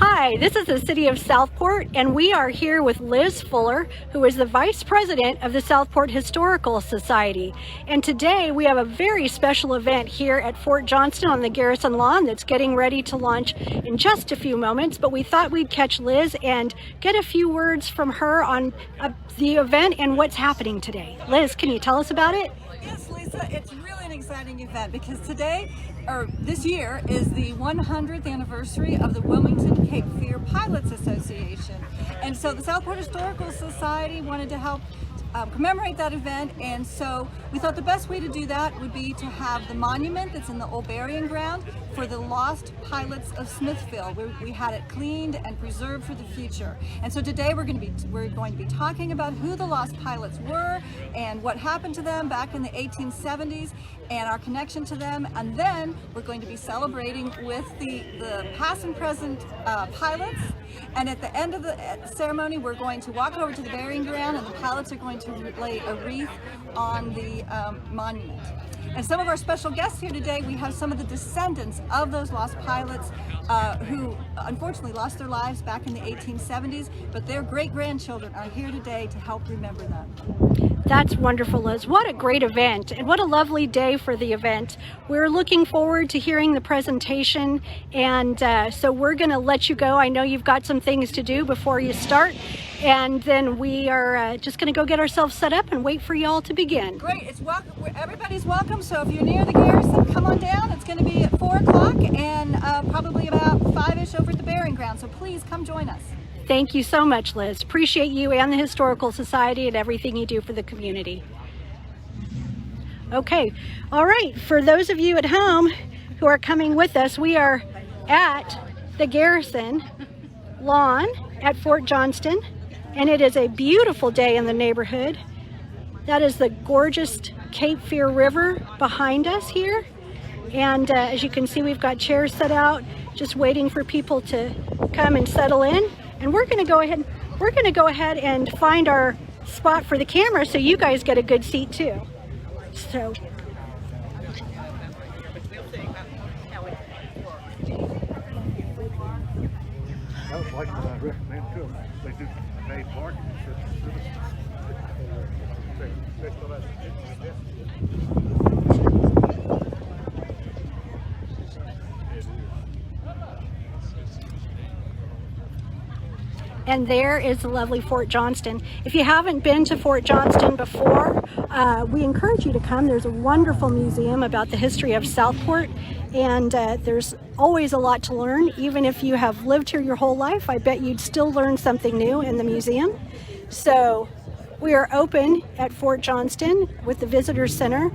Hi, this is the City of Southport, and we are here with Liz Fuller, who is the Vice President of the Southport Historical Society. And today we have a very special event here at Fort Johnston on the Garrison lawn that's getting ready to launch in just a few moments, but we thought we'd catch Liz and get a few words from her on the event and what's happening today. Liz, can you tell us about it? Yes, Lisa, it's really an exciting event because this year is the 100th anniversary of the Wilmington Cape Fear Pilots Association. And so the Southport Historical Society wanted to help commemorate that event, and so we thought the best way to do that would be to have the monument that's in the old burying ground for the lost pilots of Smithville. We had it cleaned and preserved for the future. And so today we're going to be talking about who the lost pilots were and what happened to them back in the 1870s and our connection to them. And then we're going to be celebrating with the past and present pilots. And at the end of the ceremony, we're going to walk over to the burying ground, and the pilots are going to lay a wreath on the monument. And some of our special guests here today, we have some of the descendants of those lost pilots who unfortunately lost their lives back in the 1870s, but their great-grandchildren are here today to help remember them. That's wonderful, Liz. What a great event, and what a lovely day for the event. We're looking forward to hearing the presentation, and so we're going to let you go. I know you've got some things to do before you start, and then we are just going to go get ourselves set up and wait for y'all to begin. Great. Everybody's welcome, so if you're near the Garrison, come on down. It's going to be at 4 o'clock and probably about 5-ish over at the burying ground, so please come join us. Thank you so much, Liz. Appreciate you and the Historical Society and everything you do for the community. Okay, all right, for those of you at home who are coming with us, we are at the Garrison lawn at Fort Johnston, and it is a beautiful day in the neighborhood. That is the gorgeous Cape Fear River behind us here, and as you can see, we've got chairs set out just waiting for people to come and settle in. And we're going to go ahead and find our spot for the camera so you guys get a good seat too. So I was like what I recommend to them. They do paid parking. And there is the lovely Fort Johnston. If you haven't been to Fort Johnston before, we encourage you to come. There's a wonderful museum about the history of Southport, and there's always a lot to learn. Even if you have lived here your whole life, I bet you'd still learn something new in the museum. So we are open at Fort Johnston with the Visitor Center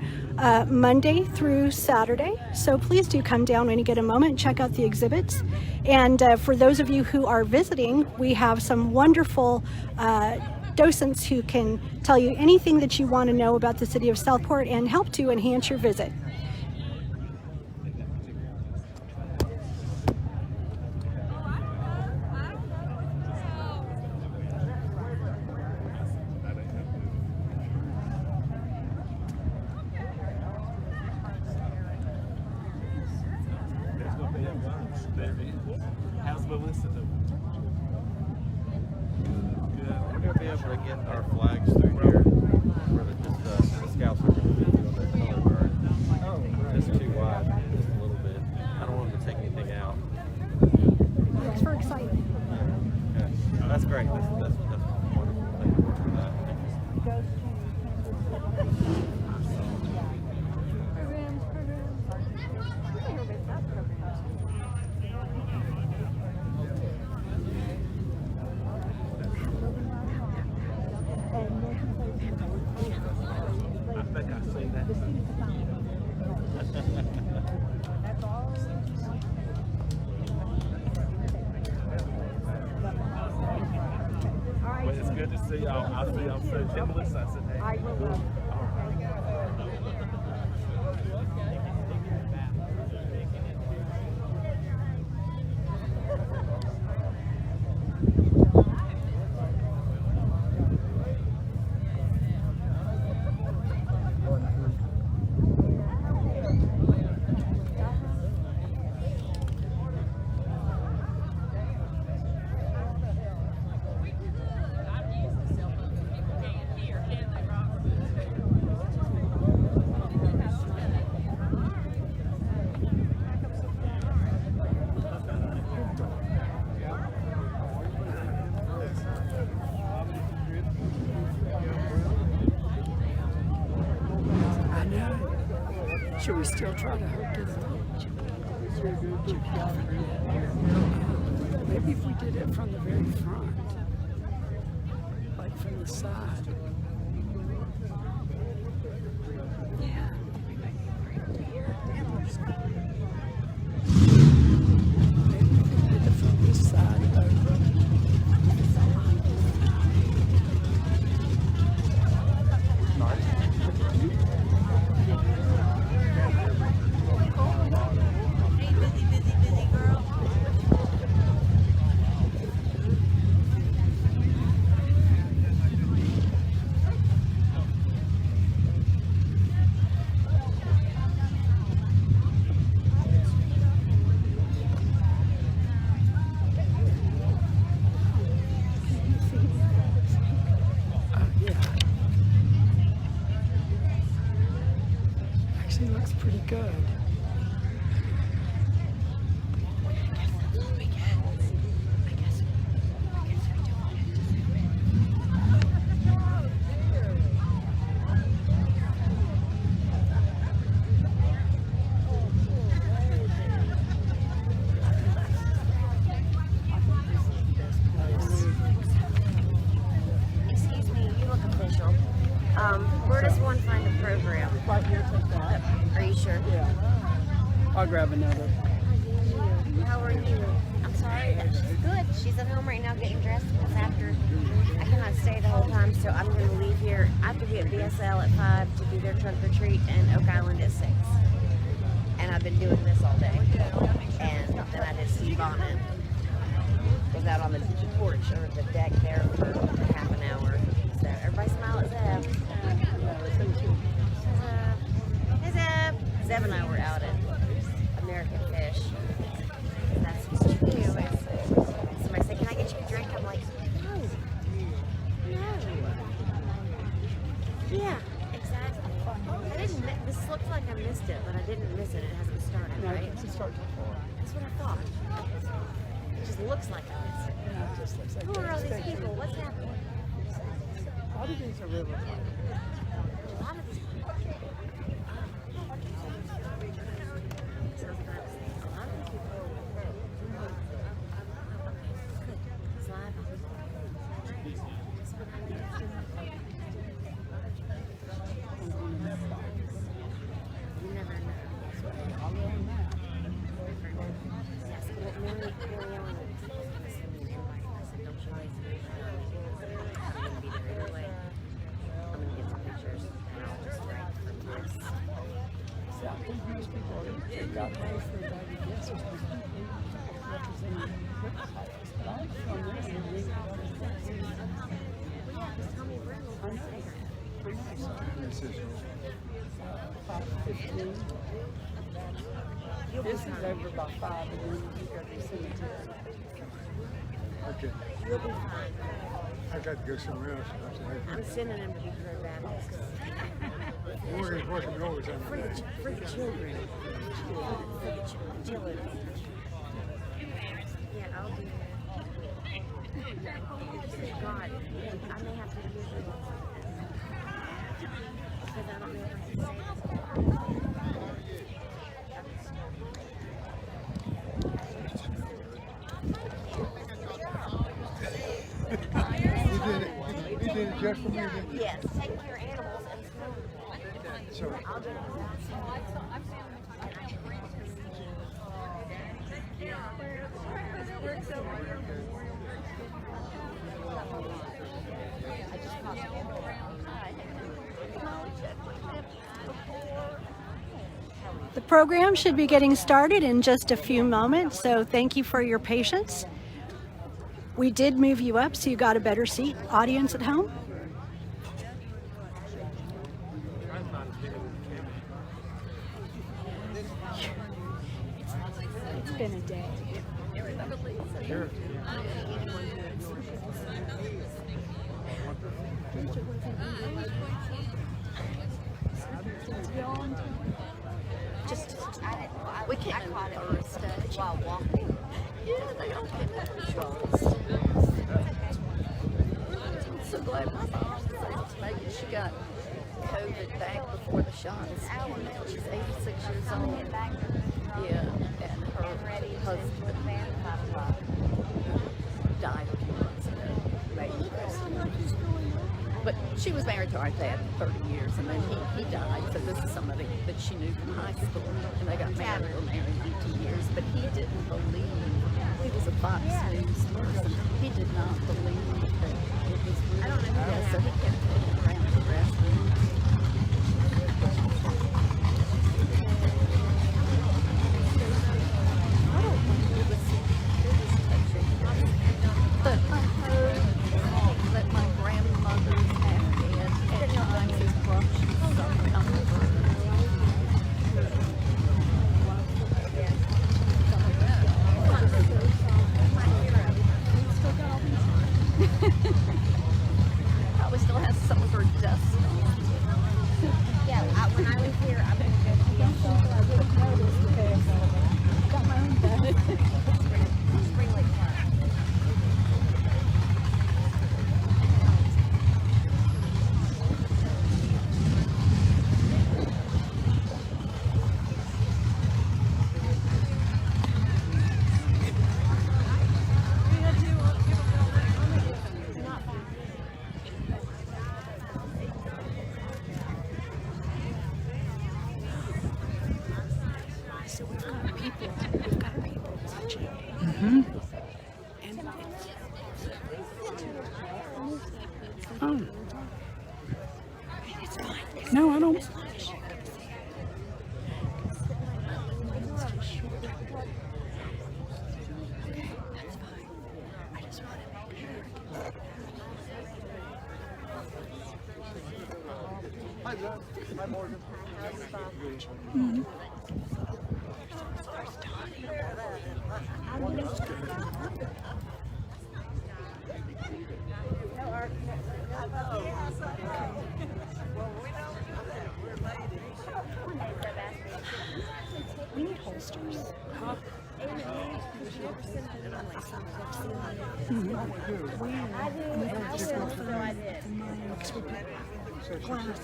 Monday through Saturday. So please do come down when you get a moment, check out the exhibits. And for those of you who are visiting, we have some wonderful docents who can tell you anything that you want to know about the city of Southport and help to enhance your visit. How's Melissa doing? Good. We're going to be able to get our flags through here where the scouts are going to be on their color guard. Just too wide, just a little bit. I don't want them to take anything out. Thanks for exciting. Okay. That's great. That's wonderful. Thank you for that. I think I've seen that. Well, it's good to see y'all. I'll see y'all soon. Tell Melissa I said hey. I will. know. Should we still try to hook it up? Maybe if we did it from the very front, like from the side. Yeah. Maybe if we did it from this side over. Looks pretty good. Excuse me, you look official. Where does one find the program? Right here, take that. Are you sure? Yeah. I'll grab another. How are you? I'm sorry. She's good. She's at home right now getting dressed because after I cannot stay the whole time, so I'm going to leave here. I have to be at BSL at 5 to do their trunk or treat and Oak Island at 6. And I've been doing this all day. And then I did Steve Bonnet. Was out on the porch or the deck there for half an hour. So everybody smile at Zeb. Hey Zeb. Zeb and I were out at American Fish. That's what you do. Somebody said, "Can I get you a drink?" I'm like, no. Yeah, exactly. I didn't. This looks like I missed it, but I didn't miss it. It hasn't started, No, right? it doesn't start till 4. That's what I thought. It just looks like I missed it. Yeah, it just looks like Who they're are all these expecting. people? What's happening? A lot of these are river. A lot of these people. This is over by 5, and then you go to the cemetery. Okay. You'll be fine. I got to go somewhere else. I'm sending him to be Pro Baptist. We're working overtime For today. the children. For the children. Yeah, I'll be there. God, I may have to use it. Because I don't know if I can say this. You did it just for me. Didn't you? Yes, taking care of animals and smoking. So I'll get it. The program should be getting started in just a few moments, so thank you for your patience. We did move you up so you got a better seat. Audience at home. It's been a day. sure. We can't caught it first while walking. Yeah, they all get I'm so glad my mom was able to make it. She got COVID back before the shot. Johnston. She's 86 years old. Yeah, and her husband died a few months ago. But she was married to our dad for 30 years, and then he died. So this is somebody that she knew from high school, and they got married. Were married 19 years, but he didn't believe. He was a Fox News person. He did not believe that it was real. I don't know. Yeah, so he kept taking around to restrooms. But I heard that my grandmother's Afghan at times has brought you some comfort. Probably still has some of her dust on. Yeah, when I was here, I'm going to go to Got my own bed. Spring Lake Park. So we've got people watching. And it's fine. No, I don't. That's fine. I just want to make sure. Hi, John. Hi, Morgan. We need holsters.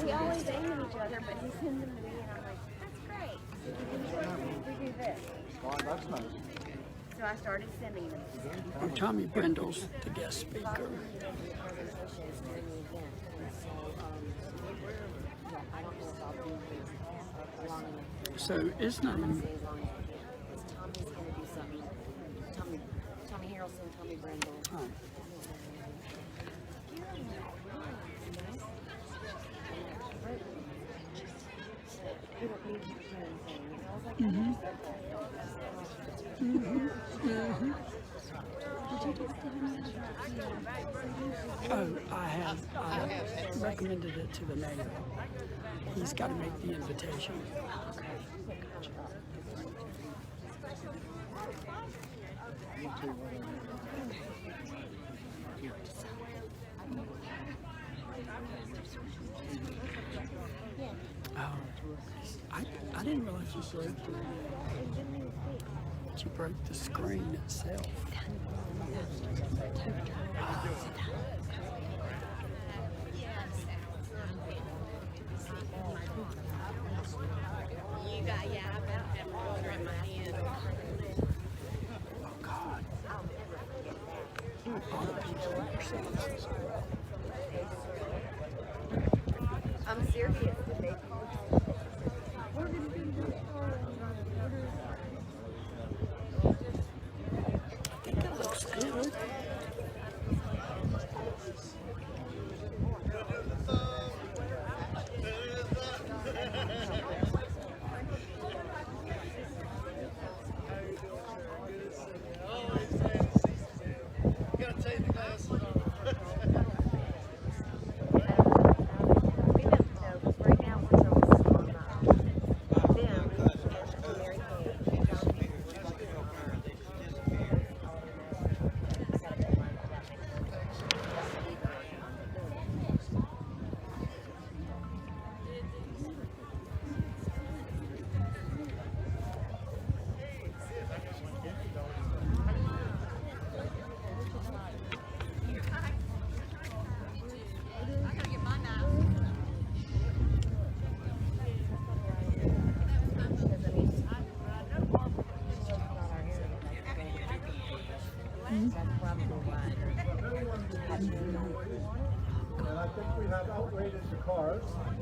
We always aim at each other, but he sends them to me, and I'm like, that's great. We do this. That's nice. So I started sending them. Tommy Brindle's the guest speaker. So it's not even. Tommy's going to do something. Tommy Harrelson, Tommy Brindle. Oh. We don't need to do anything. I was like, Oh, I recommended it to the mayor. He's got to make the invitation. Oh, I didn't realize you broke the screen itself. you got, yeah, I've got that roller in my hand. Oh God. I'm serious. I think that looks good. Gotta take the glasses off. start.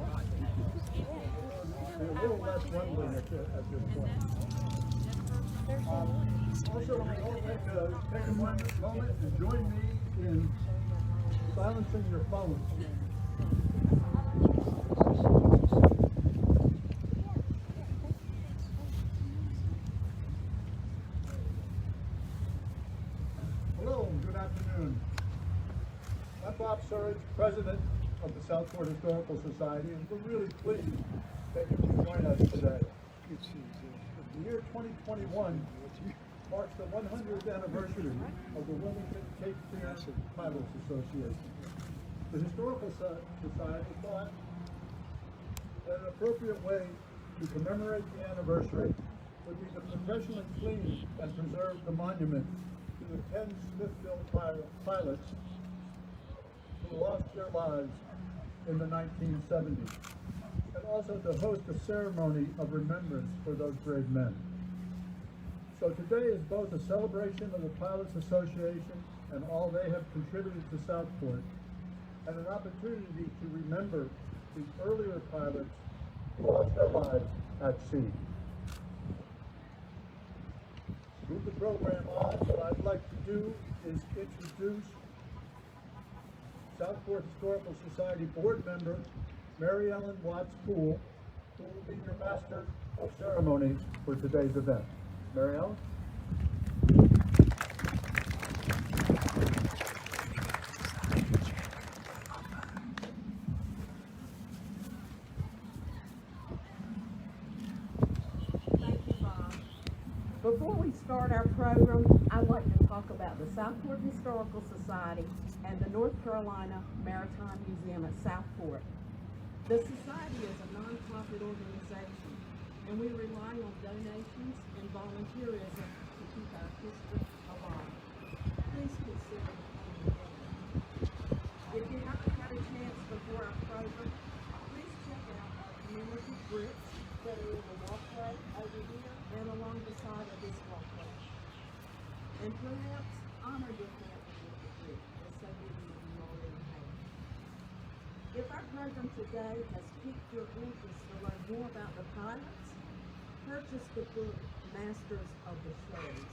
A little less rumbling at this point. Also, I would like to take a moment and join me in silencing your phones. Hello, good afternoon. I'm Bob Surridge, President of the Southport Historical Society, and we're really pleased that you can join us today. The year 2021 marks the 100th anniversary of the Wilmington Cape Fear Pilots Association. The Historical Society thought that an appropriate way to commemorate the anniversary would be to professionally clean and preserve the monument to the 10 Smithville pilots who lost their lives in the 1970s, and also to host a ceremony of remembrance for those brave men. So today is both a celebration of the Pilots Association and all they have contributed to Southport, and an opportunity to remember the earlier pilots who lost their lives at sea. To move the program on, what I'd like to do is introduce Southport Historical Society board member Mary Ellen Watts Poole, who will be your master of ceremonies for today's event. Mary Ellen? Thank you, Bob. Before we start our program, I'd like to talk about the Southport Historical Society and the North Carolina Maritime Museum at Southport. The Society is a nonprofit organization, and we rely on donations and volunteerism to keep our history alive. Please consider joining. If you haven't had a chance before our program, please check out our commemorative bricks that are in the walkway over here and along the side of this walkway. And perhaps honor your family with the brick, as so many of you already have. If our program today has piqued your interest to learn more about the pilots, purchase the book Masters of the Shoals,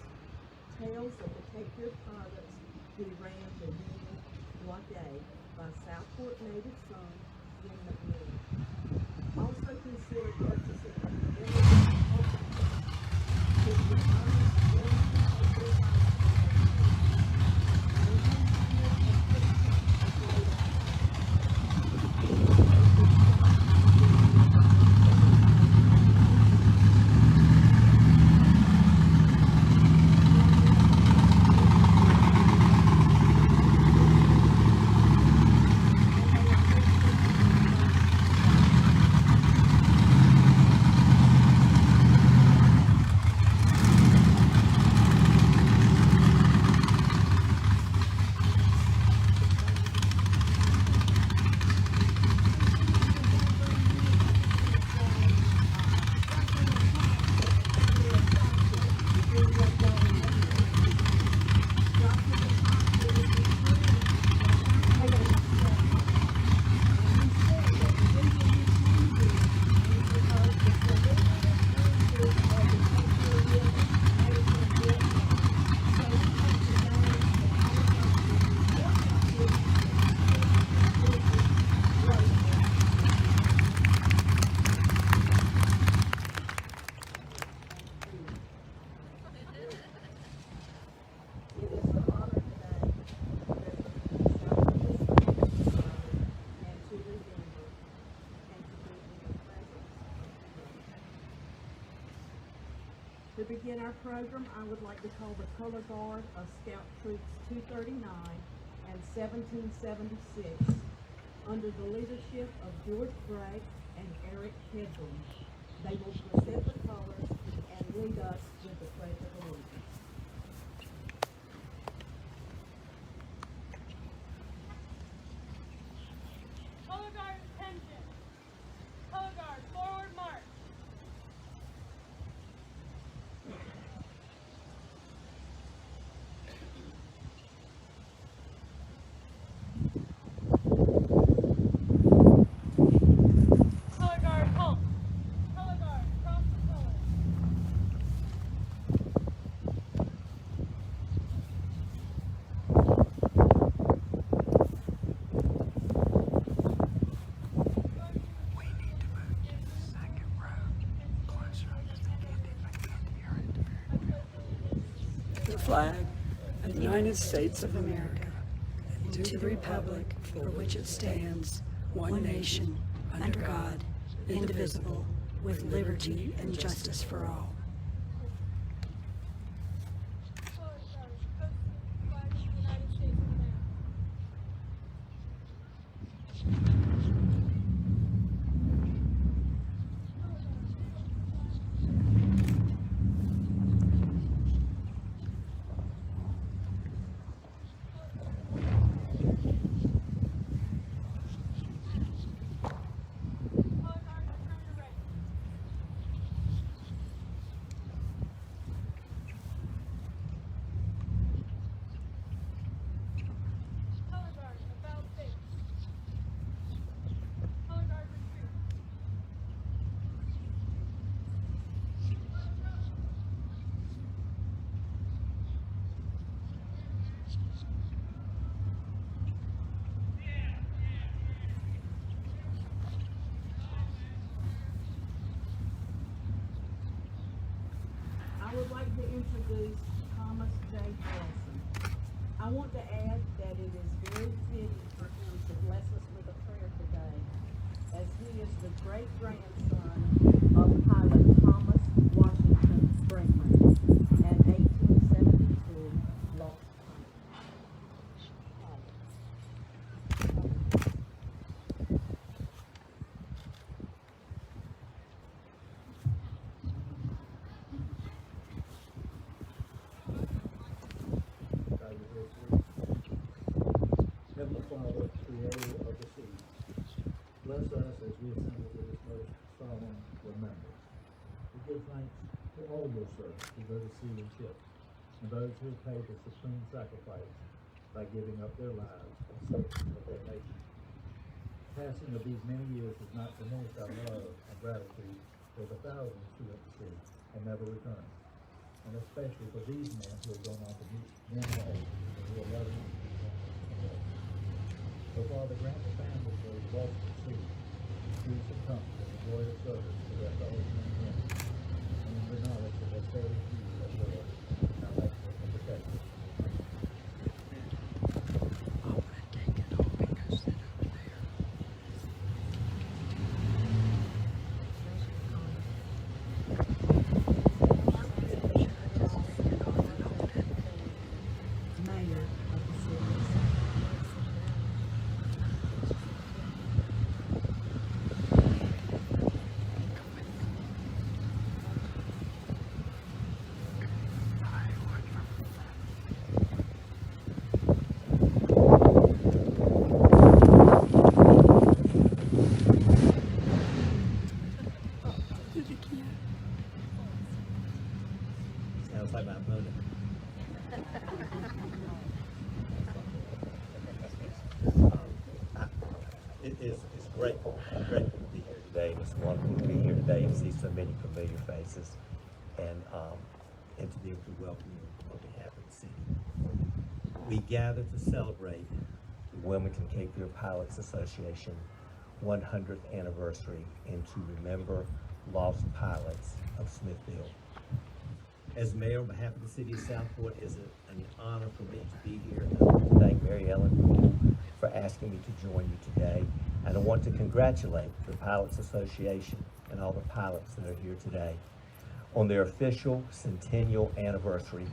Tales of the Cape Fear Pilots Who Ran the Union Blockade by Southport native son Jim McNeil. Also consider purchasing the commemoration To begin our program, I would like to call the Color Guard of Scout Troops 239 and 1776 under the leadership of George Gray and Eric Hedlund. They will present the colors and lead us with the pledge of allegiance. Color Guard attention. Color Guard forward march. flag of the United States of America, and to the republic for which it stands, one nation, under God, indivisible, with liberty and justice for all. I would like to introduce Thomas J. Garrison. I want to add that it is very fitting for him to bless us with a prayer today, as he is the great-grandson of pilot Thomas Washington Brinkman, an 1872 lost pilot. Heavenly Father, creator of the seas, bless us as we assemble to this most solemn remembrance. We give thanks to all your servants who go to sea in ships, and those who have paid the supreme sacrifice by giving up their lives in service of their nation. The passing of these many years has not diminished our love and gratitude for the thousands who went to sea and never returned, and especially for these men who have gone on to meet men all who are loving and so Father, grant the families who are lost at sea peace and comfort and the joy of service to their fellow men and women, and in the knowledge that they serve you as Lord, our lifeless and protector. Sounds like my opponent. It's great to be here today. It's wonderful to be here today and see so many familiar faces, and to be able to welcome you on behalf of the city. We gather to celebrate the Wilmington Cape Fear Pilots Association 100th anniversary and to remember lost pilots of Smithville. As mayor on behalf of the city of Southport, it is an honor for me to be here, and I want to thank Mary Ellen for asking me to join you today. And I want to congratulate the Pilots Association and all the pilots that are here today on their official centennial anniversary.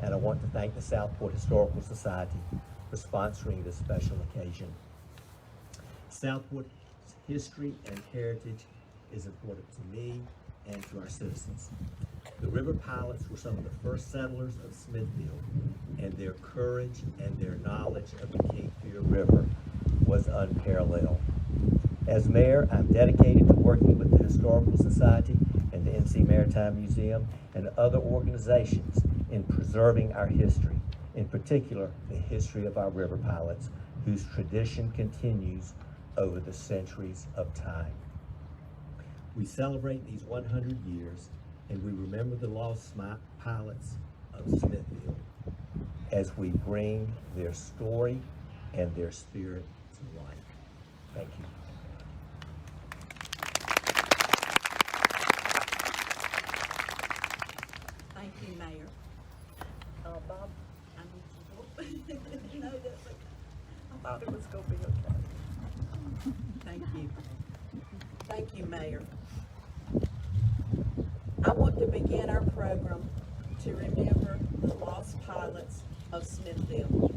And I want to thank the Southport Historical Society for sponsoring this special occasion. Southport's history and heritage is important to me and to our citizens. The river pilots were some of the first settlers of Smithville, and their courage and their knowledge of the Cape Fear River was unparalleled. As mayor, I'm dedicated to working with the Historical Society and the NC Maritime Museum and other organizations in preserving our history, in particular the history of our river pilots, whose tradition continues over the centuries of time. We celebrate these 100 years, and we remember the lost pilots of Smithville as we bring their story and their spirit to life. Thank you. Thank you, Mayor. Bob He'll be okay. Thank you. Thank you, Mayor. I want to begin our program to remember the lost pilots of Smithville.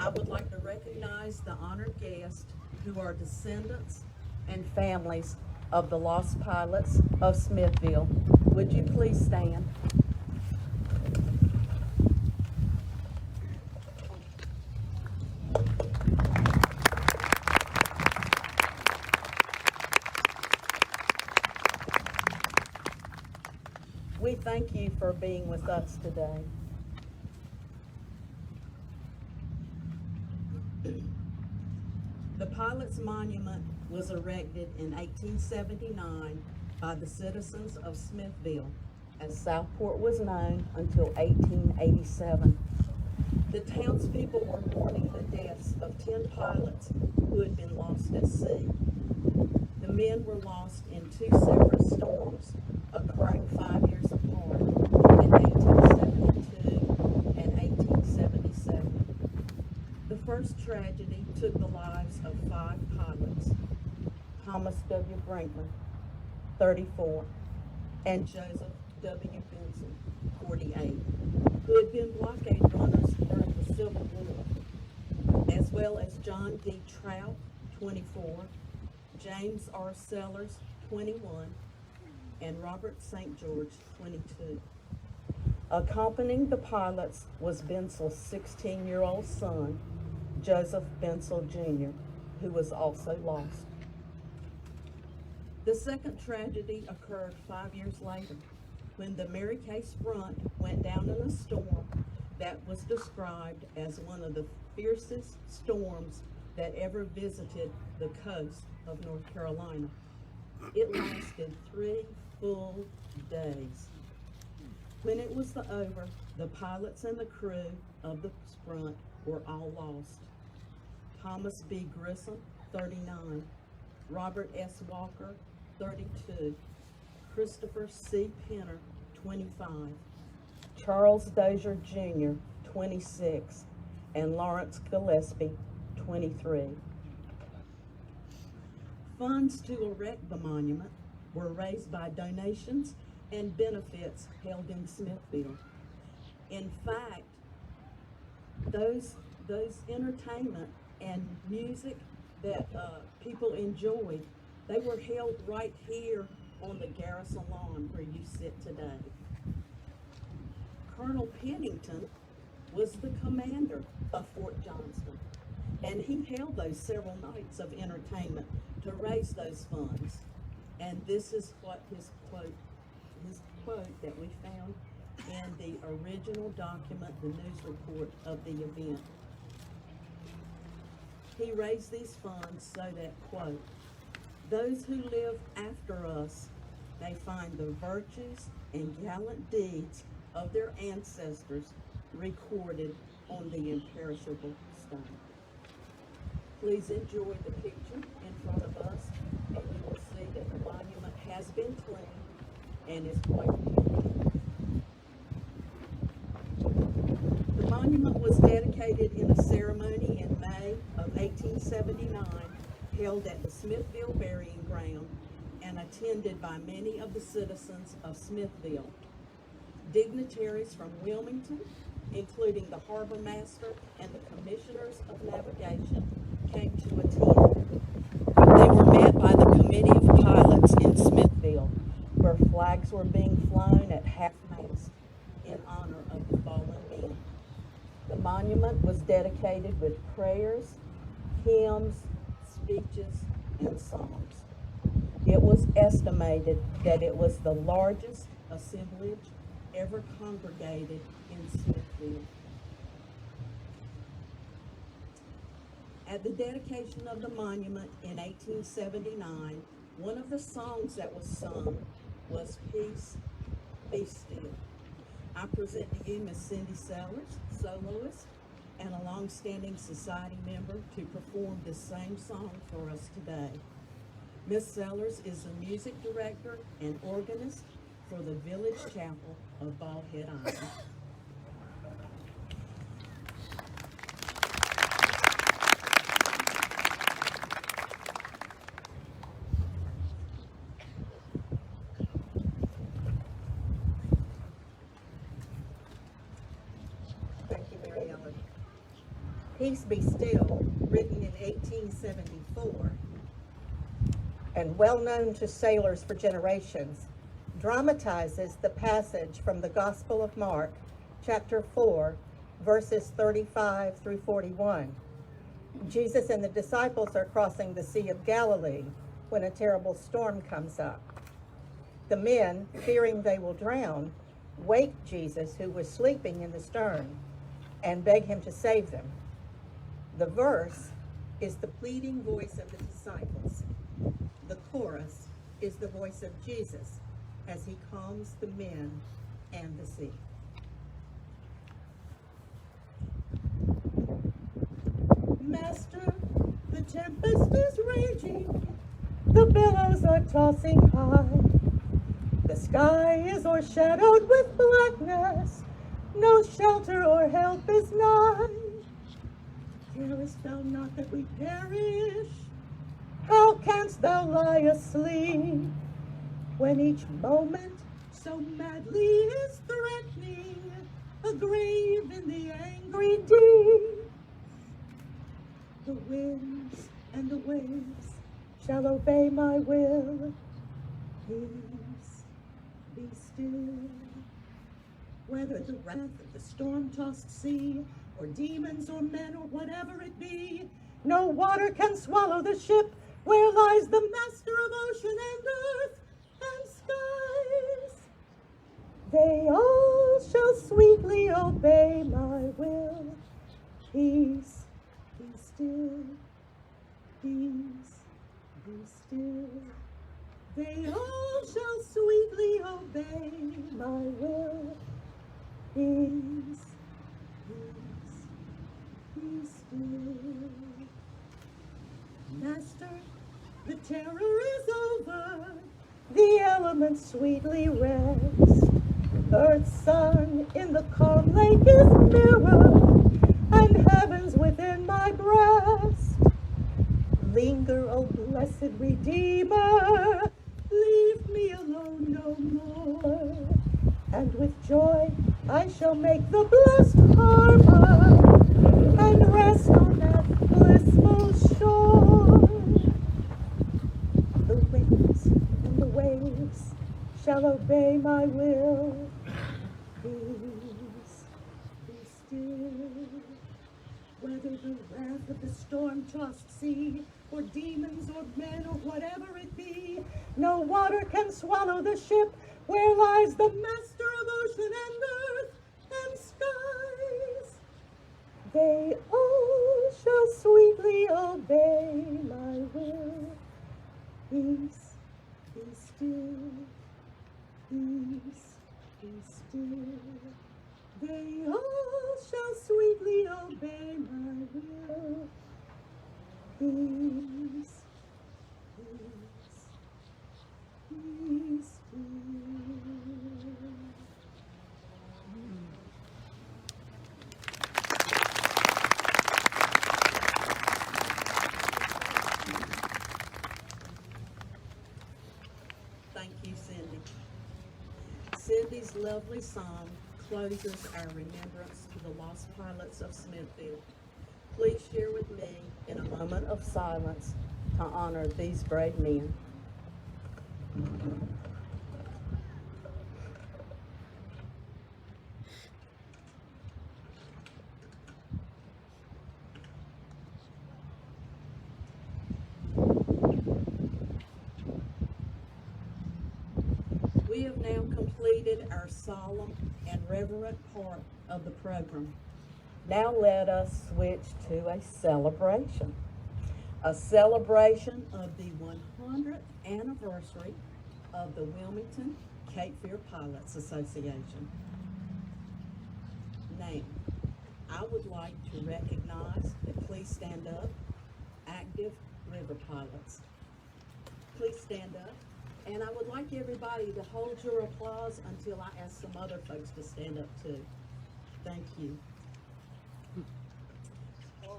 I would like to recognize the honored guests who are descendants and families of the lost pilots of Smithville. Would you please stand? We thank you for being with us today. The Pilots Monument was erected in 1879 by the citizens of Smithville, as Southport was known until 1887. The townspeople were mourning the deaths of 10 pilots who had been lost at sea. The men were lost in 2 separate storms, occurring 5 years apart, in 1872 and 1877. The first tragedy took the lives of 5 pilots: Thomas W. Brinkman, 34, and Joseph W. Benson, 48, who had been blockade runners during the Civil War, as well as John D. Trout, 24, James R. Sellers, 21, and Robert St. George, 22. Accompanying the pilots was Bensel's 16-year-old son, Joseph Bensel Jr., who was also lost. The second tragedy occurred 5 years later, when the Mary Case Brunt went down in a storm that was described as one of the fiercest storms that ever visited the coast of North Carolina. It lasted 3 full days. When it was over, the pilots and the crew of the Brunt were all lost. Thomas B. Grissom, 39, Robert S. Walker, 32, Christopher C. Penner, 25, Charles Dozier Jr., 26, and Lawrence Gillespie, 23. Funds to erect the monument were raised by donations and benefits held in Smithville. In fact, those entertainment and music that people enjoyed, they were held right here on the Garrison lawn where you sit today. Colonel Pennington was the commander of Fort Johnston, and he held those several nights of entertainment to raise those funds. And this is what his quote that we found in the original document, the news report of the event. He raised these funds so that, quote, "Those who live after us may find the virtues and gallant deeds of their ancestors recorded on the imperishable stone." Please enjoy the picture in front of us, and you will see that the monument has been cleaned and is quite beautiful. The monument was dedicated in a ceremony in May of 1879, held at the Smithville Burying Ground and attended by many of the citizens of Smithville. Dignitaries from Wilmington, including the harbor master and the commissioners of navigation, came to attend. They were met by the Committee of Pilots in Smithville, where flags were being flown at half-mast in honor of the fallen men. The monument was dedicated with prayers, hymns, speeches, and songs. It was estimated that it was the largest assemblage ever congregated in Smithville. At the dedication of the monument in 1879, one of the songs that was sung was "Peace, Be Still." I present to you Miss Cindy Sellers, soloist, and a long-standing society member, to perform this same song for us today. Miss Sellers is the music director and organist for the Village Chapel of Bald Head Island. Peace Be Still, written in 1874, and well known to sailors for generations, dramatizes the passage from the Gospel of Mark, chapter 4, verses 35 through 41. Jesus and the disciples are crossing the Sea of Galilee when a terrible storm comes up. The men, fearing they will drown, wake Jesus, who was sleeping in the stern, and beg him to save them. The verse is the pleading voice of the disciples. The chorus is the voice of Jesus as he calms the men and the sea. Master, the tempest is raging, the billows are tossing high. The sky is o'ershadowed with blackness, no shelter or help is nigh. Carest thou not that we perish? How canst thou lie asleep, when each moment so madly is threatening a grave in the angry deep? The winds and the waves shall obey my will. Peace, be still. Whether the wrath of the storm-tossed sea, or demons or men, or whatever it be, no water can swallow the ship where lies the master of ocean and earth and skies. They all shall sweetly obey my will. Peace, be still. Peace, be still. They all shall sweetly obey my will. Peace, peace, be still. Master, the terror is over, the elements sweetly rest. Earth's sun in the calm lake is mirrored, and heaven's within my breast. Linger, O blessed Redeemer, leave me alone no more, and with joy I shall make the blessed harbor and rest on that blissful shore. The winds and the waves shall obey my will. Peace, be still. Whether the wrath of the storm-tossed sea, or demons or men, or whatever it be, no water can swallow the ship where lies the master of ocean and earth and skies. They all shall sweetly obey my will. Peace, be still. Peace, be still. They all shall sweetly obey my will. Peace, peace, be still. Thank you, Cindy. Cindy's lovely song closes our remembrance to the lost pilots of Smithville. Please share with me in a moment of silence to honor these brave men. We have now completed our solemn and reverent part of the program. Now let us switch to a celebration of the 100th anniversary of the Wilmington Cape Fear Pilots Association. Now, I would like to recognize, and please stand up, active river pilots. Please stand up. And I would like everybody to hold your applause until I ask some other folks to stand up too. Thank you.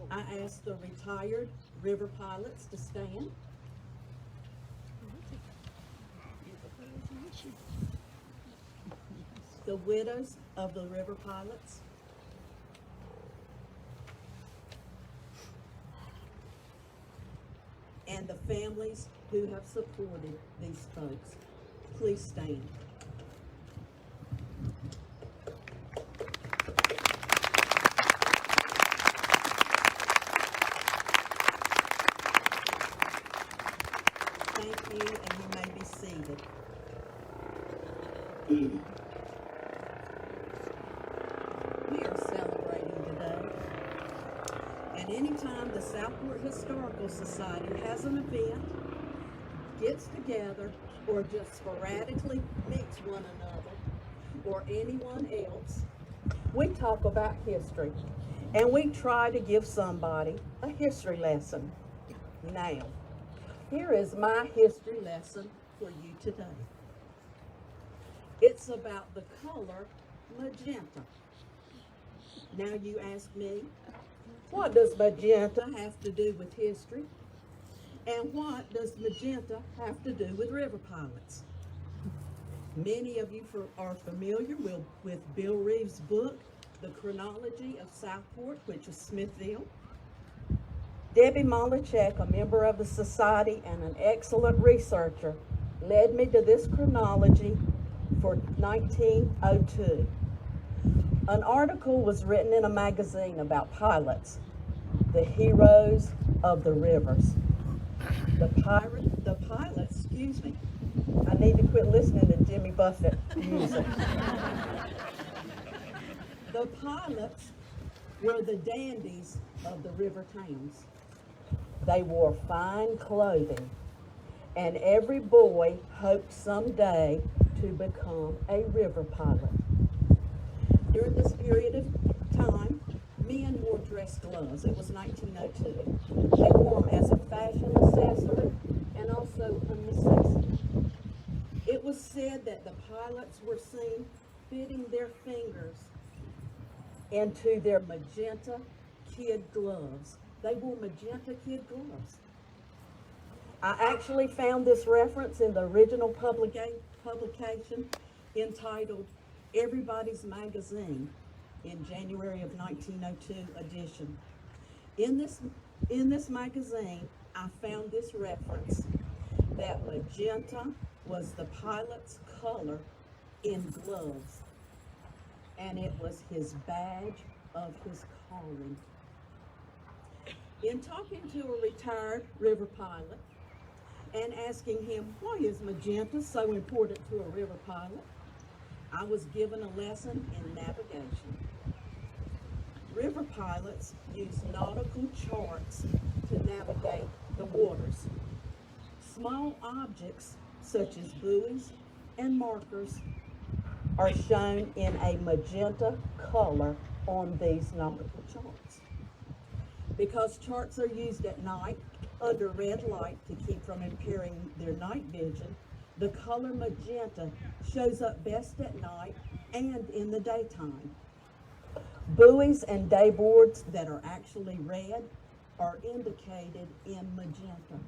I ask the retired river pilots to stand. The widows of the river pilots. families who have supported these folks. Please stand. Thank you, and you may be seated. We are celebrating today, and anytime the Southport Historical Society has an event, gets together, or just sporadically meets one another, or anyone else, we talk about history, and we try to give somebody a history lesson. Now, here is my history lesson for you today. It's about the color magenta. Now you ask me, what does magenta have to do with history? And what does magenta have to do with river pilots? Many of you are familiar with Bill Reeves' book, The Chronology of Southport, which is Smithville. Debbie Malachek, a member of the society and an excellent researcher, led me to this chronology for 1902. An article was written in a magazine about pilots, the heroes of the rivers. The pilots, excuse me, I need to quit listening to Jimmy Buffett music. The pilots were the dandies of the river towns. They wore fine clothing, and every boy hoped someday to become a river pilot. During this period of time, men wore dress gloves. It was 1902. They wore them as a fashion accessory and also a necessity. It was said that the pilots were seen fitting their fingers into their magenta kid gloves. They wore magenta kid gloves. I actually found this reference in the original publication entitled Everybody's Magazine in January of 1902 edition. In this magazine, I found this reference that magenta was the pilot's color in gloves, and it was his badge of his calling. In talking to a retired river pilot and asking him why is magenta so important to a river pilot, I was given a lesson in navigation. River pilots use nautical charts to navigate the waters. Small objects such as buoys and markers are shown in a magenta color on these nautical charts. Because charts are used at night under red light to keep from impairing their night vision, the color magenta shows up best at night and in the daytime. Buoys and dayboards that are actually red are indicated in magenta.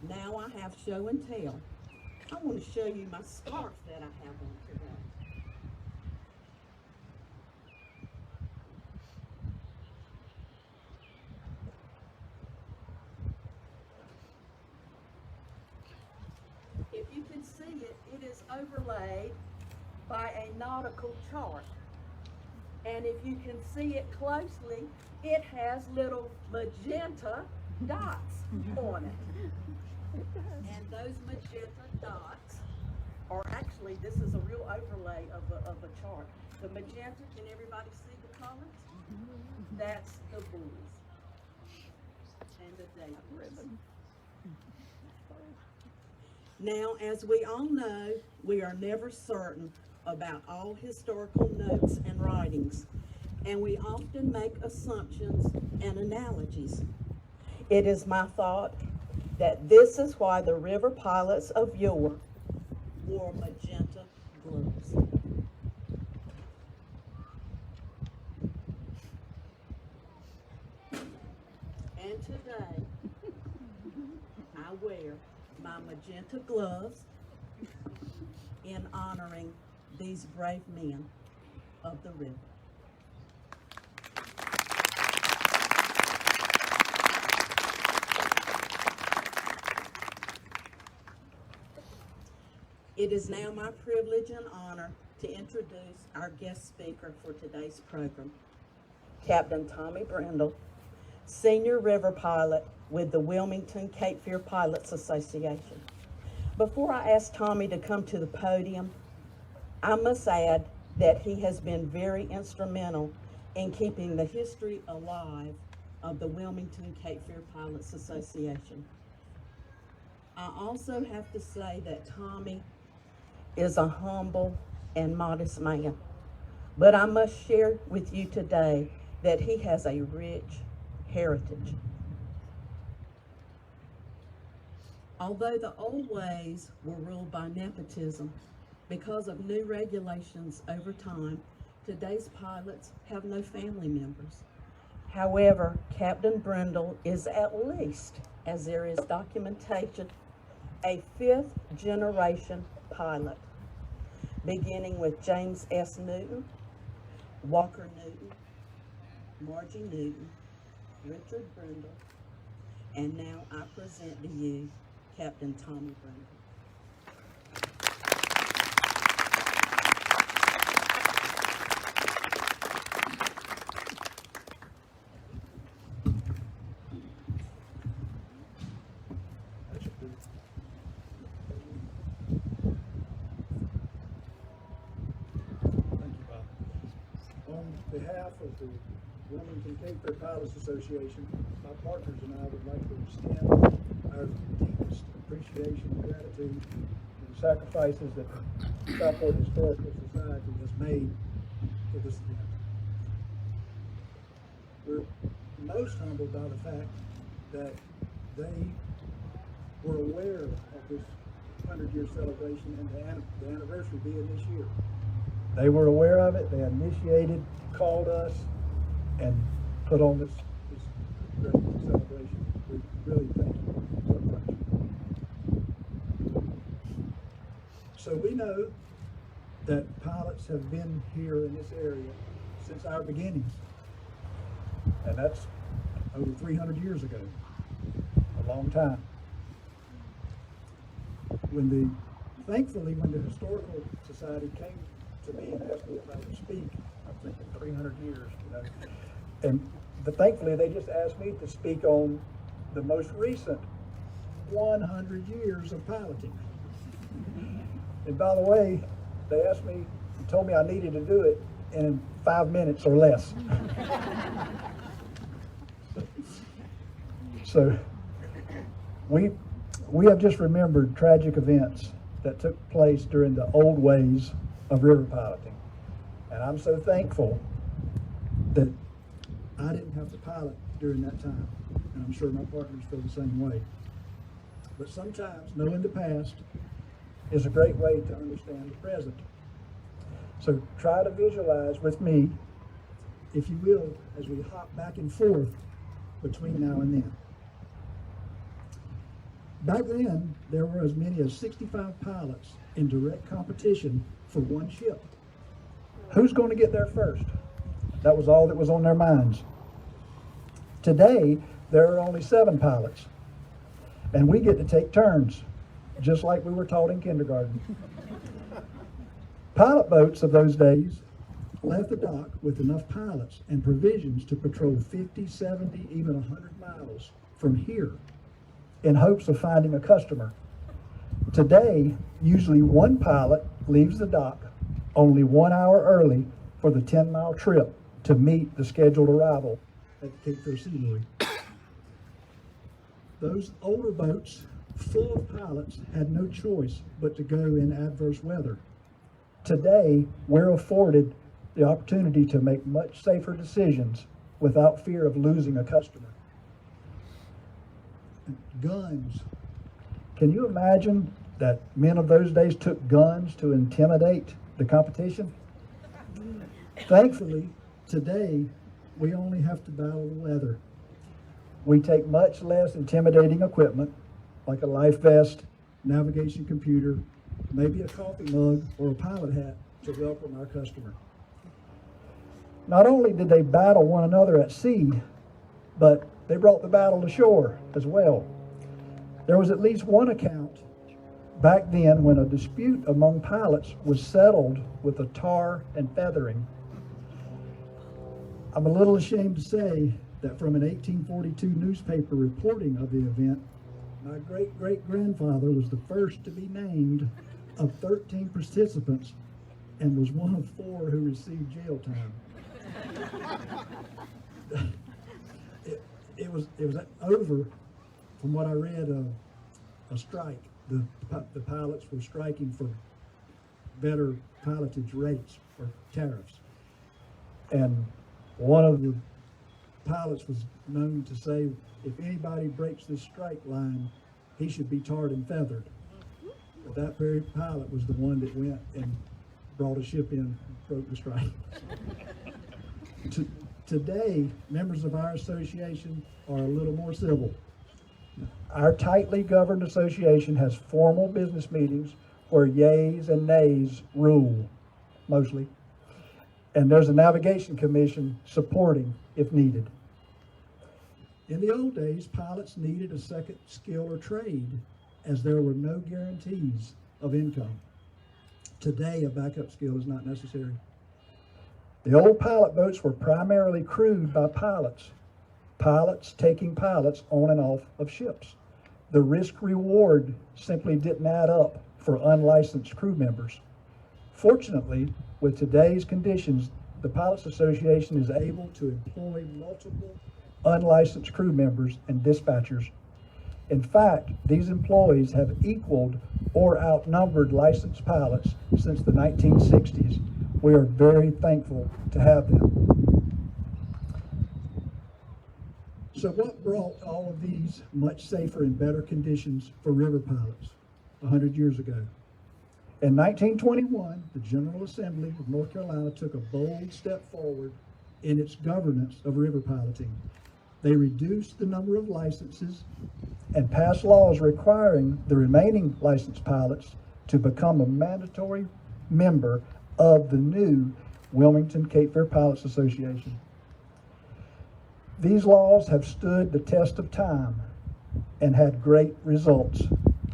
Now I have show and tell. I want to show you my scarf that I have on today. If you can see it, it is overlaid by a nautical chart. And if you can see it closely, it has little magenta dots on it. And those magenta dots are actually, this is a real overlay of a chart. The magenta, can everybody see the colors? That's the buoys and the dayboards. Now, as we all know, we are never certain about all historical notes and writings, and we often make assumptions and analogies. It is my thought that this is why the river pilots of yore wore magenta gloves. And today, I wear my magenta gloves in honoring these brave men of the river. It is now my privilege and honor to introduce our guest speaker for today's program, Captain Tommy Brindle, Senior River Pilot with the Wilmington Cape Fear Pilots Association. Before I ask Tommy to come to the podium, I must add that he has been very instrumental in keeping the history alive of the Wilmington Cape Fear Pilots Association. I also have to say that Tommy is a humble and modest man, but I must share with you today that he has a rich heritage. Although the old ways were ruled by nepotism, because of new regulations over time, today's pilots have no family members. However, Captain Brindle is, at least, as there is documentation, a fifth-generation pilot, beginning with James S. Newton, Walker Newton, Margie Newton, Richard Brindle, and now I present to you Captain Tommy Brindle. On behalf of the Wilmington Cape Fear Pilots Association, my partners and I would like to extend our deepest appreciation and gratitude for the sacrifices that the Southport Historical Society has made for this event. We're most humbled by the fact that they were aware of this 100-year celebration and the anniversary being this year. They were aware of it, they initiated, called us, and put on this great celebration. We really thank you so much. So we know that pilots have been here in this area since our beginnings, and that's over 300 years ago, a long time. Thankfully, when the Historical Society came to me and asked me if I would speak, I'm thinking 300 years, you know. And thankfully, they just asked me to speak on the most recent 100 years of piloting. And by the way, they asked me, told me I needed to do it in 5 minutes or less. So we have just remembered tragic events that took place during the old ways of river piloting. And I'm so thankful that I didn't have to pilot during that time. And I'm sure my partners feel the same way. But sometimes knowing the past is a great way to understand the present. So try to visualize with me, if you will, as we hop back and forth between now and then. Back then, there were as many as 65 pilots in direct competition for one ship. Who's going to get there first? That was all that was on their minds. Today, there are only 7 pilots, and we get to take turns, just like we were taught in kindergarten. Pilot boats of those days left the dock with enough pilots and provisions to patrol 50, 70, even 100 miles from here in hopes of finding a customer. Today, usually one pilot leaves the dock only 1 hour early for the 10-mile trip to meet the scheduled arrival at the Cape Fear Seabuoy. Those older boats, full of pilots, had no choice but to go in adverse weather. Today, we're afforded the opportunity to make much safer decisions without fear of losing a customer. Guns. Can you imagine that men of those days took guns to intimidate the competition? Thankfully, today, we only have to battle the weather. We take much less intimidating equipment, like a life vest, navigation computer, maybe a coffee mug or a pilot hat to welcome our customer. Not only did they battle one another at sea, but they brought the battle to shore as well. There was at least one account back then when a dispute among pilots was settled with a tar and feathering. I'm a little ashamed to say that from an 1842 newspaper reporting of the event, my great-great-grandfather was the first to be named of 13 participants and was one of 4 who received jail time. It was over, from what I read, a strike. The pilots were striking for better pilotage rates or tariffs. And one of the pilots was known to say, if anybody breaks this strike line, he should be tarred and feathered. But that very pilot was the one that went and brought a ship in and broke the strike. Today, members of our association are a little more civil. Our tightly governed association has formal business meetings where yays and nays rule, mostly. And there's a navigation commission supporting if needed. In the old days, pilots needed a second skill or trade as there were no guarantees of income. Today, a backup skill is not necessary. The old pilot boats were primarily crewed by pilots taking pilots on and off of ships. The risk-reward simply didn't add up for unlicensed crew members. Fortunately, with today's conditions, the Pilots Association is able to employ multiple unlicensed crew members and dispatchers. In fact, these employees have equaled or outnumbered licensed pilots since the 1960s. We are very thankful to have them. So what brought all of these much safer and better conditions for river pilots 100 years ago? In 1921, the General Assembly of North Carolina took a bold step forward in its governance of river piloting. They reduced the number of licenses and passed laws requiring the remaining licensed pilots to become a mandatory member of the new Wilmington Cape Fear Pilots Association. These laws have stood the test of time and had great results.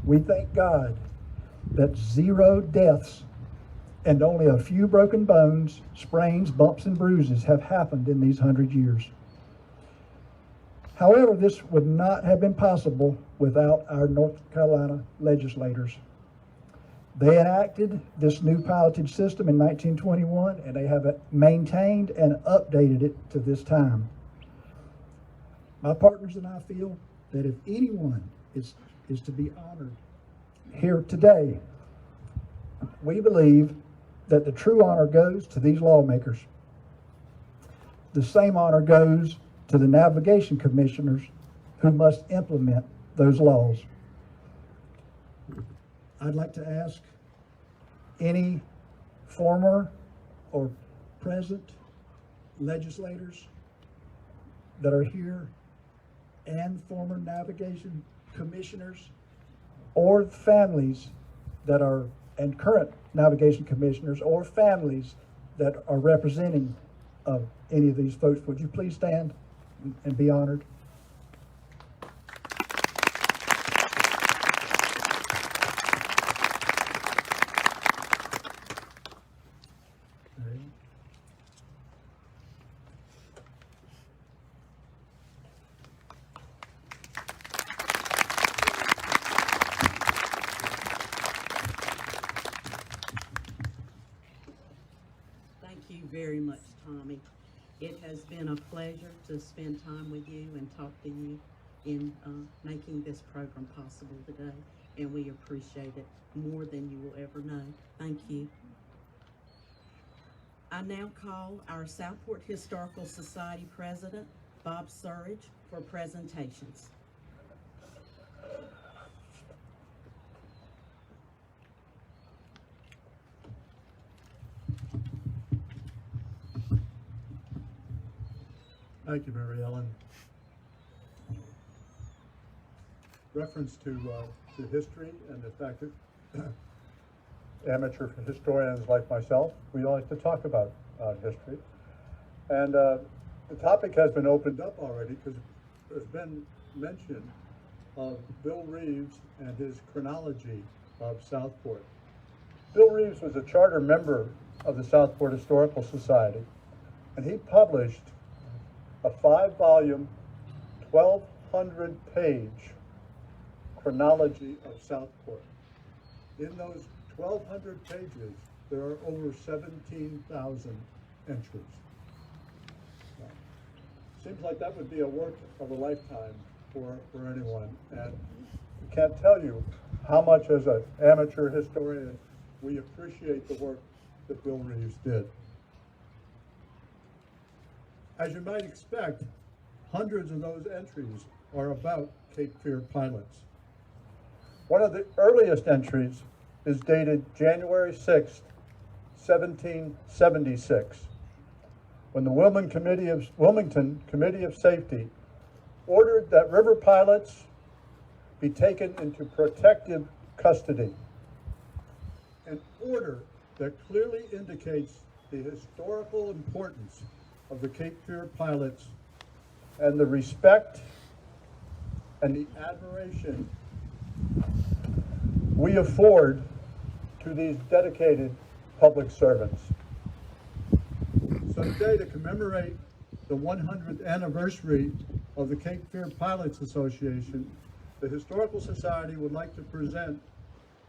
We thank God that 0 deaths and only a few broken bones, sprains, bumps, and bruises have happened in these 100 years. However, this would not have been possible without our North Carolina legislators. They enacted this new pilotage system in 1921, and they have maintained and updated it to this time. My partners and I feel that if anyone is to be honored here today, we believe that the true honor goes to these lawmakers. The same honor goes to the navigation commissioners who must implement those laws. I'd like to ask any former or present legislators that are here and former navigation commissioners or families that are, and current navigation commissioners or families that are representing any of these folks, would you please stand and be honored? Thank you very much, Tommy. It has been a pleasure to spend time with you and talk to you in making this program possible today, and we appreciate it more than you will ever know. Thank you. I now call our Southport Historical Society President, Bob Surridge, for presentations. Thank you, Mary Ellen. Reference to history and the fact that amateur historians like myself, we like to talk about history. And the topic has been opened up already because there's been mention of Bill Reeves and his chronology of Southport. Bill Reeves was a charter member of the Southport Historical Society, and he published a 5-volume, 1,200-page chronology of Southport. In those 1,200 pages, there are over 17,000 entries. Seems like that would be a work of a lifetime for anyone. And I can't tell you how much as an amateur historian we appreciate the work that Bill Reeves did. As you might expect, hundreds of those entries are about Cape Fear pilots. One of the earliest entries is dated January 6, 1776, when the Wilmington Committee of Safety ordered that river pilots be taken into protective custody, an order that clearly indicates the historical importance of the Cape Fear pilots and the respect and the admiration we afford to these dedicated public servants. So today, to commemorate the 100th anniversary of the Cape Fear Pilots Association, the Historical Society would like to present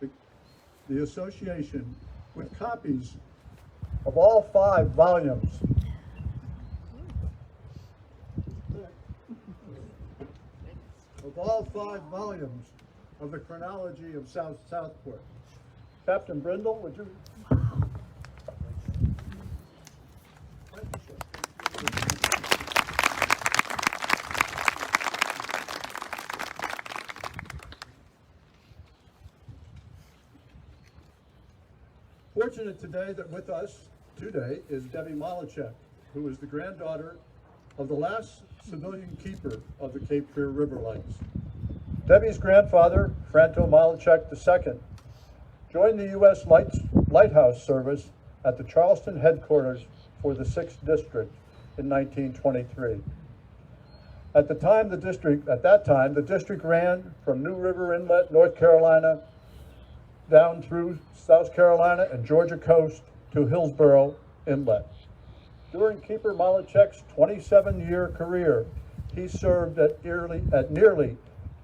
the association with copies of all 5 volumes of the Chronology of Southport. Captain Brindle, would you? Fortunate today that with us today is Debbie Malachek, who is the granddaughter of the last civilian keeper of the Cape Fear River Lights. Debbie's grandfather, Franto Malachek II, joined the U.S. Lighthouse Service at the Charleston headquarters for the 6th District in 1923. At that time, the district ran from New River Inlet, North Carolina, down through South Carolina and Georgia coast to Hillsborough Inlet. During Keeper Malachek's 27-year career, he served at nearly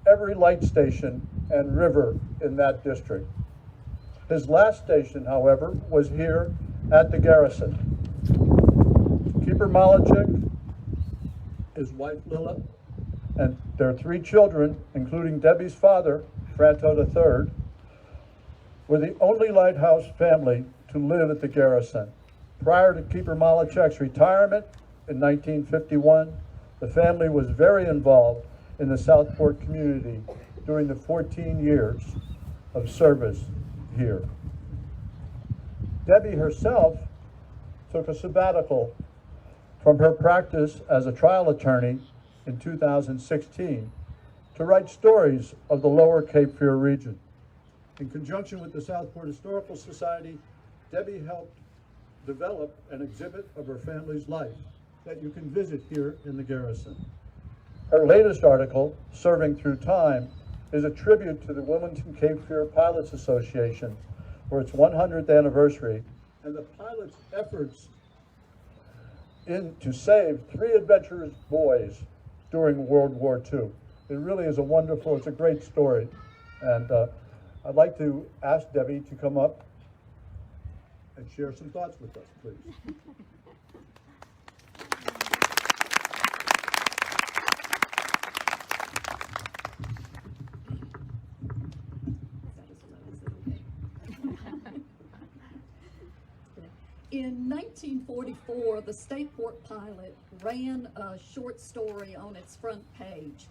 every light station and river in that district. His last station, however, was here at the Garrison. Keeper Malachek, his wife Lilla, and their 3 children, including Debbie's father, Franto III, were the only lighthouse family to live at the Garrison. Prior to Keeper Malachek's retirement in 1951, the family was very involved in the Southport community during the 14 years of service here. Debbie herself took a sabbatical from her practice as a trial attorney in 2016 to write stories of the lower Cape Fear region. In conjunction with the Southport Historical Society, Debbie helped develop an exhibit of her family's life that you can visit here in the Garrison. Her latest article, Serving Through Time, is a tribute to the Wilmington Cape Fear Pilots Association for its 100th anniversary and the pilots' efforts to save 3 adventurous boys during World War II. It really is it's a great story. And I'd like to ask Debbie to come up and share some thoughts with us, please. In 1944, the Stateport Pilot ran a short story on its front page.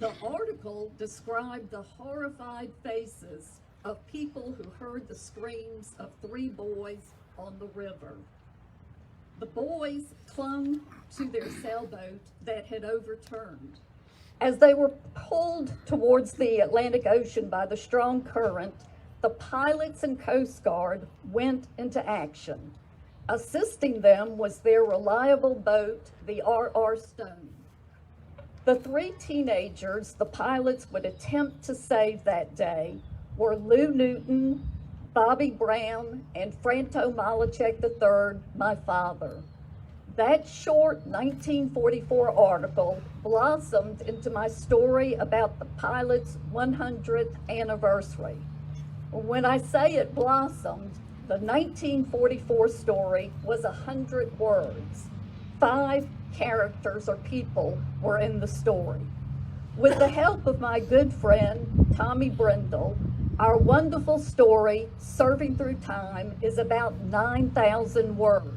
The article described the horrified faces of people who heard the screams of 3 boys on the river. The boys clung to their sailboat that had overturned. As they were pulled towards the Atlantic Ocean by the strong current, the pilots and Coast Guard went into action. Assisting them was their reliable boat, the R.R. Stone. The 3 teenagers the pilots would attempt to save that day were Lou Newton, Bobby Brown, and Franto Malachek III, my father. That short 1944 article blossomed into my story about the pilot's 100th anniversary. When I say it blossomed, the 1944 story was 100 words. 5 characters or people were in the story. With the help of my good friend, Tommy Brindle, our wonderful story, Serving Through Time, is about 9,000 words.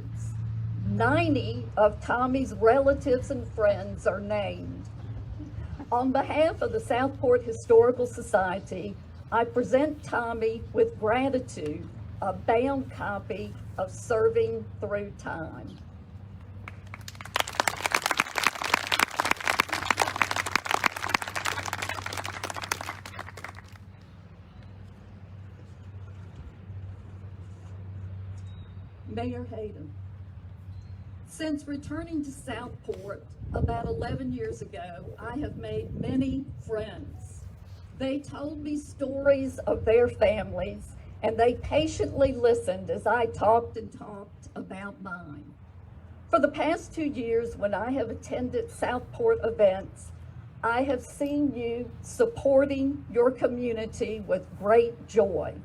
90 of Tommy's relatives and friends are named. On behalf of the Southport Historical Society, I present Tommy with gratitude, a bound copy of Serving Through Time. Mayor Hayden. Since returning to Southport about 11 years ago, I have made many friends. They told me stories of their families, and they patiently listened as I talked and talked about mine. For the past 2 years, when I have attended Southport events, I have seen you supporting your community with great joy.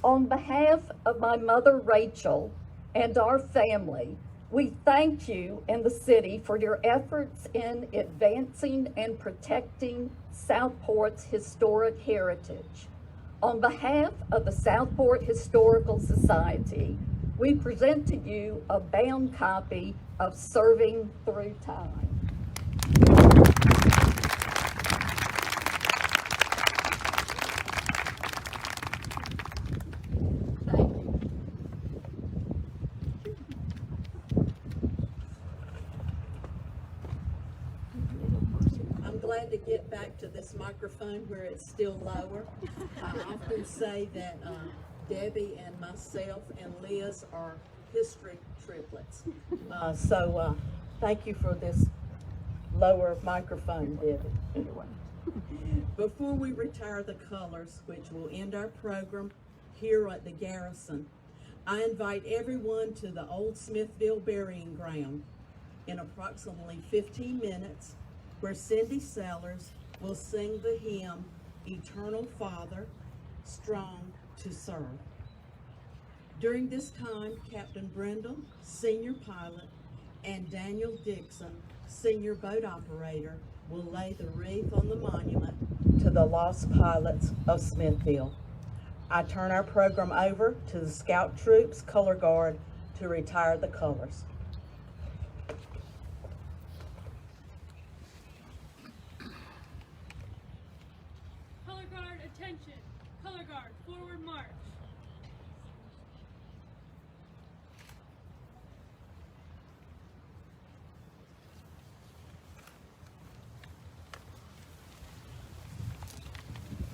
On behalf of my mother, Rachel, and our family, we thank you and the city for your efforts in advancing and protecting Southport's historic heritage. On behalf of the Southport Historical Society, we present to you a bound copy of Serving Through Time. To get back to this microphone where it's still lower. I often say that Debbie and myself and Liz are history triplets. So thank you for this lower microphone, Debbie. Before we retire the colors, which will end our program here at the Garrison, I invite everyone to the old Smithville burying ground in approximately 15 minutes, where Cindy Sellers will sing the hymn, Eternal Father, Strong to Serve. During this time, Captain Brindle, Senior Pilot, and Daniel Dixon, Senior Boat Operator, will lay the wreath on the monument to the lost pilots of Smithville. I turn our program over to the Scout Troops Color Guard to retire the colors. Attention! Color guard, forward march!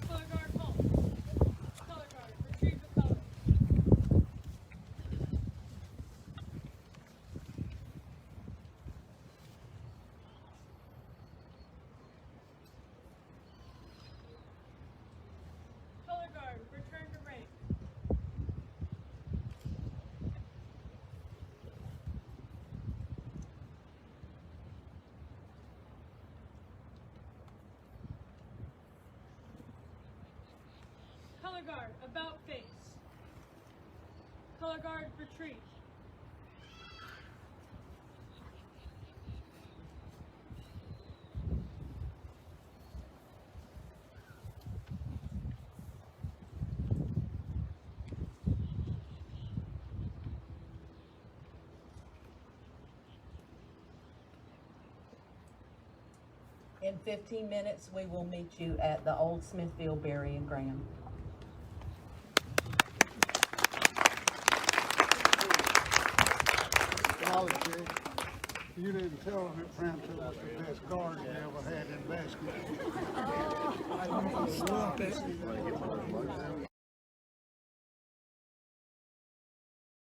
Color guard, halt! Color guard, retrieve the colors. Color guard, return to rank. Color guard, about face. Color guard, retreat. In 15 minutes, we will meet you at the old Smithville burying ground. You didn't tell them that Francis was the best guard you ever had in basketball. Stop it.